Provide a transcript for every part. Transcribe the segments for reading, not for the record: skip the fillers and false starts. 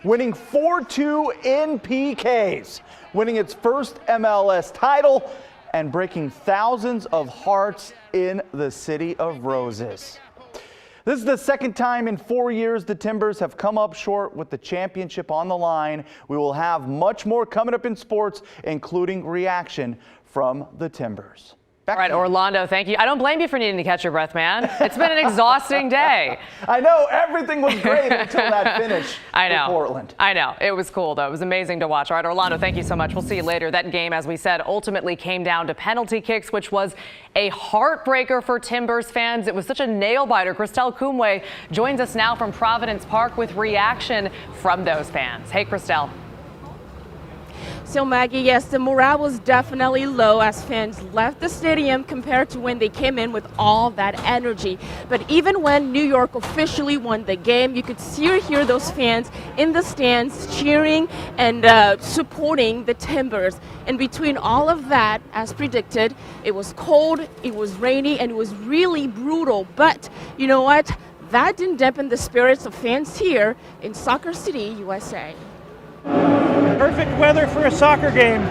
winning 4-2 in PKs, winning its first MLS title and breaking thousands of hearts in the City of Roses. This is the second time in 4 years the Timbers have come up short with the championship on the line. We will have much more coming up in sports, including reaction from the Timbers. All right, Orlando, thank you. I don't blame you for needing to catch your breath, man. It's been an exhausting day. I know, everything was great until that finish for Portland. I know. It was cool, though. It was amazing to watch. All right, Orlando, thank you so much. We'll see you later. That game, as we said, ultimately came down to penalty kicks, which was a heartbreaker for Timbers fans. It was such a nail-biter. Christelle Kumwe joins us now from Providence Park with reaction from those fans. Hey, Christelle. So Maggie, yes, the morale was definitely low as fans left the stadium compared to when they came in with all that energy. But even when New York officially won the game, you could see or hear those fans in the stands cheering and supporting the Timbers. And between all of that, as predicted, it was cold, it was rainy, and it was really brutal. But you know what? That didn't dampen the spirits of fans here in Soccer City, USA. Perfect weather for a soccer game.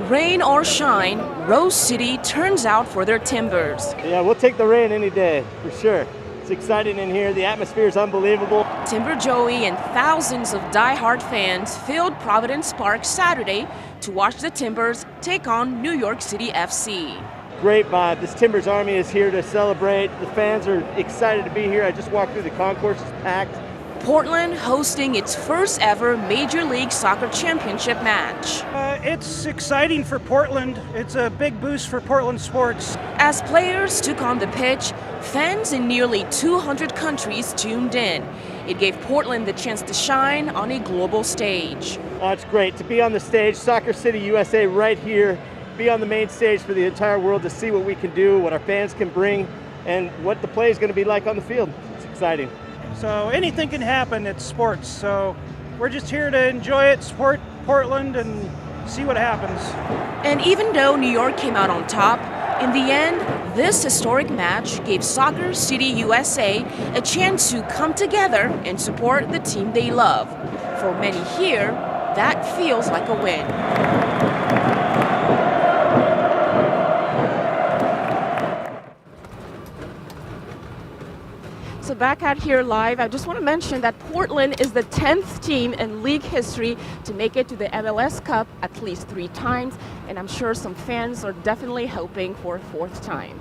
Rain or shine, Rose City turns out for their Timbers. Yeah, we'll take the rain any day, for sure. It's exciting in here. The atmosphere is unbelievable. Timber Joey and thousands of die-hard fans filled Providence Park Saturday to watch the Timbers take on New York City FC. Great vibe. This Timbers Army is here to celebrate. The fans are excited to be here. I just walked through the concourse. It's packed. Portland hosting its first ever Major League Soccer Championship match. It's exciting for Portland. It's a big boost for Portland sports. As players took on the pitch, fans in nearly 200 countries tuned in. It gave Portland the chance to shine on a global stage. It's great to be on the stage, Soccer City USA right here, be on the main stage for the entire world to see what we can do, what our fans can bring, and what the play is going to be like on the field. It's exciting. So anything can happen, it's sports. So we're just here to enjoy it, support Portland, and see what happens. And even though New York came out on top, in the end, this historic match gave Soccer City USA a chance to come together and support the team they love. For many here, that feels like a win. So back out here live, I just want to mention that Portland is the 10th team in league history to make it to the MLS Cup at least 3 times, and I'm sure some fans are definitely hoping for a 4th time.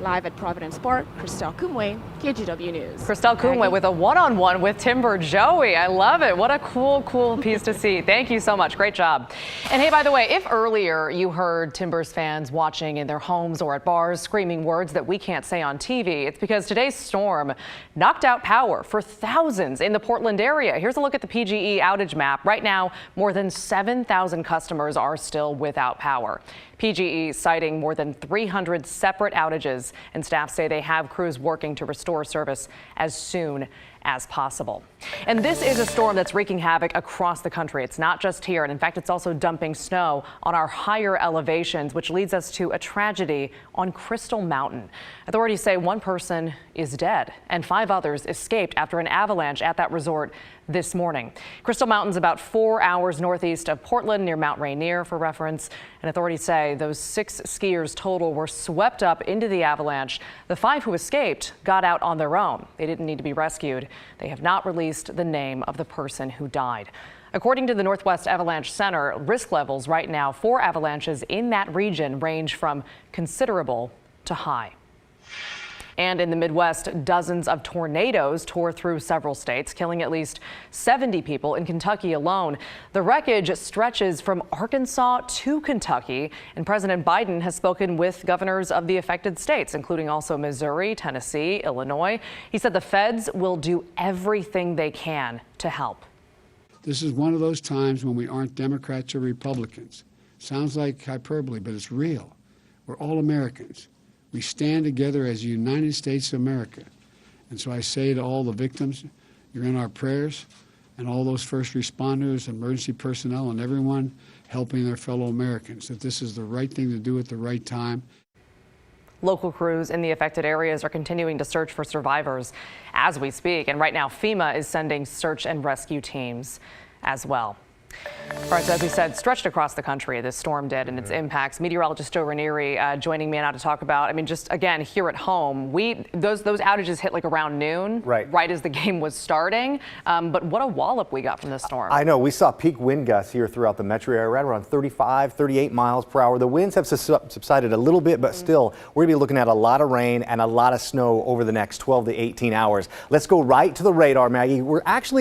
Live at Providence Park, Christelle Kumwe, KGW News. Christelle Kumwe with a one-on-one with Timber Joey. I love it. What a cool piece to see. Thank you so much. Great job. And hey, by the way, if earlier you heard Timbers fans watching in their homes or at bars screaming words that we can't say on TV, it's because today's storm knocked out power for thousands in the Portland area. Here's a look at the PGE outage map. Right now, more than 7,000 customers are still without power. PGE citing more than 300 separate outages, and staff say they have crews working to restore service as soon as possible. And this is a storm that's wreaking havoc across the country. It's not just here, and in fact, it's also dumping snow on our higher elevations, which leads us to a tragedy on Crystal Mountain. Authorities say 1 person is dead and 5 others escaped after an avalanche at that resort this morning. Crystal Mountain's about 4 hours northeast of Portland near Mount Rainier, for reference. And authorities say those 6 skiers total were swept up into the avalanche. The 5 who escaped got out on their own. They didn't need to be rescued. They have not released the name of the person who died. According to the Northwest Avalanche Center, risk levels right now for avalanches in that region range from considerable to high. And in the Midwest, dozens of tornadoes tore through several states, killing at least 70 people in Kentucky alone. The wreckage stretches from Arkansas to Kentucky, and President Biden has spoken with governors of the affected states, including also Missouri, Tennessee, Illinois. He said the feds will do everything they can to help. This is one of those times when we aren't Democrats or Republicans. Sounds like hyperbole, but it's real. We're all Americans. We stand together as the United States of America. And so I say to all the victims, you're in our prayers, and all those first responders, emergency personnel, and everyone helping their fellow Americans, that this is the right thing to do at the right time. Local crews in the affected areas are continuing to search for survivors as we speak. And right now, FEMA is sending search and rescue teams as well. All right, so as we said, stretched across the country, this storm did, and its impacts. Meteorologist Joe Ranieri joining me now to talk about, I mean, just again, here at home, those outages hit like around noon, right as the game was starting. But what a wallop we got from this storm. I know, we saw peak wind gusts here throughout the metro area, right around 35, 38 miles per hour. The winds have subsided a little bit, but still, we're gonna be looking at a lot of rain and a lot of snow over the next 12 to 18 hours. Let's go right to the radar, Maggie.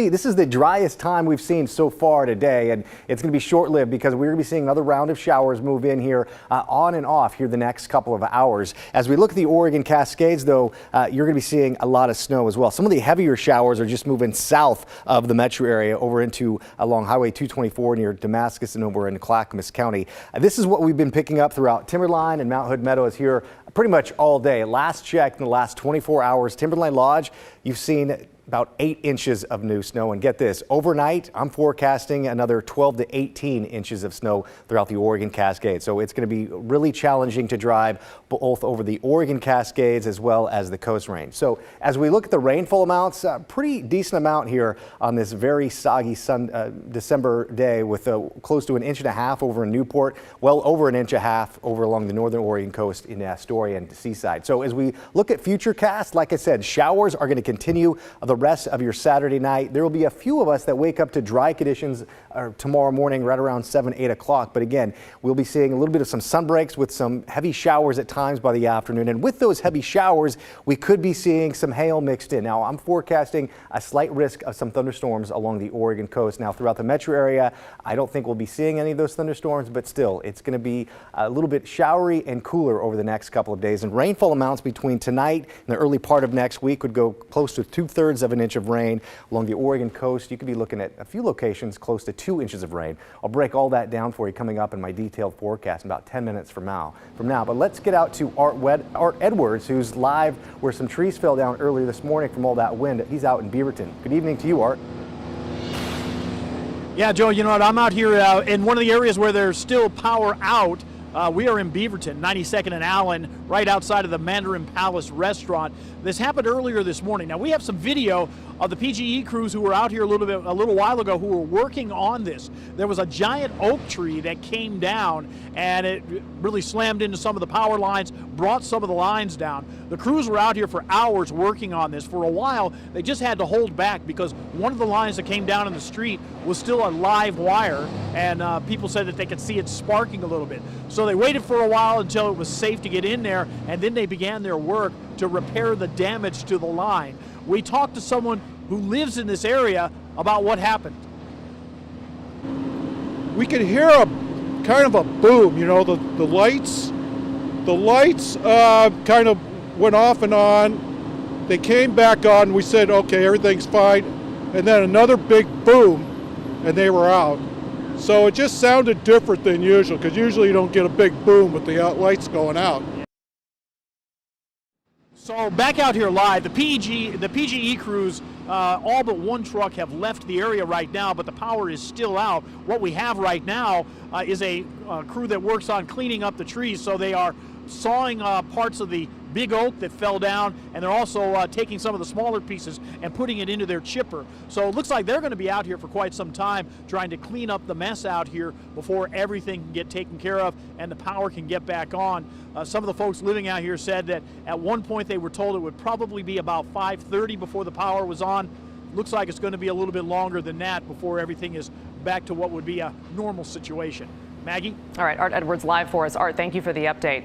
This is the driest time we've seen so far today, and it's going to be short-lived because we're going to be seeing another round of showers move in here on and off here the next couple of hours. As we look at the Oregon Cascades, though, you're going to be seeing a lot of snow as well. Some of the heavier showers are just moving south of the metro area over into along Highway 224 near Damascus and over in Clackamas County. This is what we've been picking up throughout Timberline and Mount Hood Meadows here pretty much all day. Last check in the last 24 hours, Timberline Lodge, you've seen about 8 inches of new snow. And get this, overnight, I'm forecasting another 12 to 18 inches of snow throughout the Oregon Cascades. So it's going to be really challenging to drive both over the Oregon Cascades as well as the Coast Range. So as we look at the rainfall amounts, pretty decent amount here on this very soggy December day with close to 1.5 inches over in Newport, well over 1.5 inches over along the northern Oregon coast in Astoria and Seaside. So as we look at future casts, like I said, showers are going to continue the rest of your Saturday night. There will be a few of us that wake up to dry conditions tomorrow morning right around 7, 8 o'clock. But again, we'll be seeing a little bit of some sun breaks with some heavy showers at times by the afternoon. And with those heavy showers, we could be seeing some hail mixed in. Now, I'm forecasting a slight risk of some thunderstorms along the Oregon coast. Now, throughout the metro area, I don't think we'll be seeing any of those thunderstorms, but still, it's going to be a little bit showery and cooler over the next couple of days. And rainfall amounts between tonight and the early part of next week would go close to 2/3 of an inch of rain. Along the Oregon coast, you could be looking at a few locations close to 2 inches of rain. I'll break all that down for you coming up in my detailed forecast in about 10 minutes from now. But let's get out to Art Edwards, who's live where some trees fell down earlier this morning from all that wind. He's out in Beaverton. Good evening to you, Art. Yeah, Joe, you know what? I'm out here in one of the areas where there's still power out. We are in Beaverton, 92nd and Allen, right outside of the Mandarin Palace restaurant. This happened earlier this morning. Now, we have some video of the PGE crews who were out here a little while ago who were working on this. There was a giant oak tree that came down and it really slammed into some of the power lines, brought some of the lines down. The crews were out here for hours working on this. For a while, they just had to hold back because one of the lines that came down in the street was still a live wire, and people said that they could see it sparking a little bit. So they waited for a while until it was safe to get in there, and then they began their work to repair the damage to the line. We talked to someone who lives in this area about what happened. We could hear a kind of a boom, you know, the lights kind of went off and on. They came back on, we said, okay, everything's fine. And then another big boom, and they were out. So it just sounded different than usual, because usually you don't get a big boom with the lights going out. So back out here live, the PGE crews, all but one truck have left the area right now, but the power is still out. What we have right now is a crew that works on cleaning up the trees. So they are sawing parts of the big oak that fell down, and they're also taking some of the smaller pieces and putting it into their chipper. So it looks like they're going to be out here for quite some time trying to clean up the mess out here before everything can get taken care of and the power can get back on. Some of the folks living out here said that at one point they were told it would probably be about 5:30 before the power was on. Looks like it's going to be a little bit longer than that before everything is back to what would be a normal situation. Maggie? All right, Art Edwards live for us. Art, thank you for the update.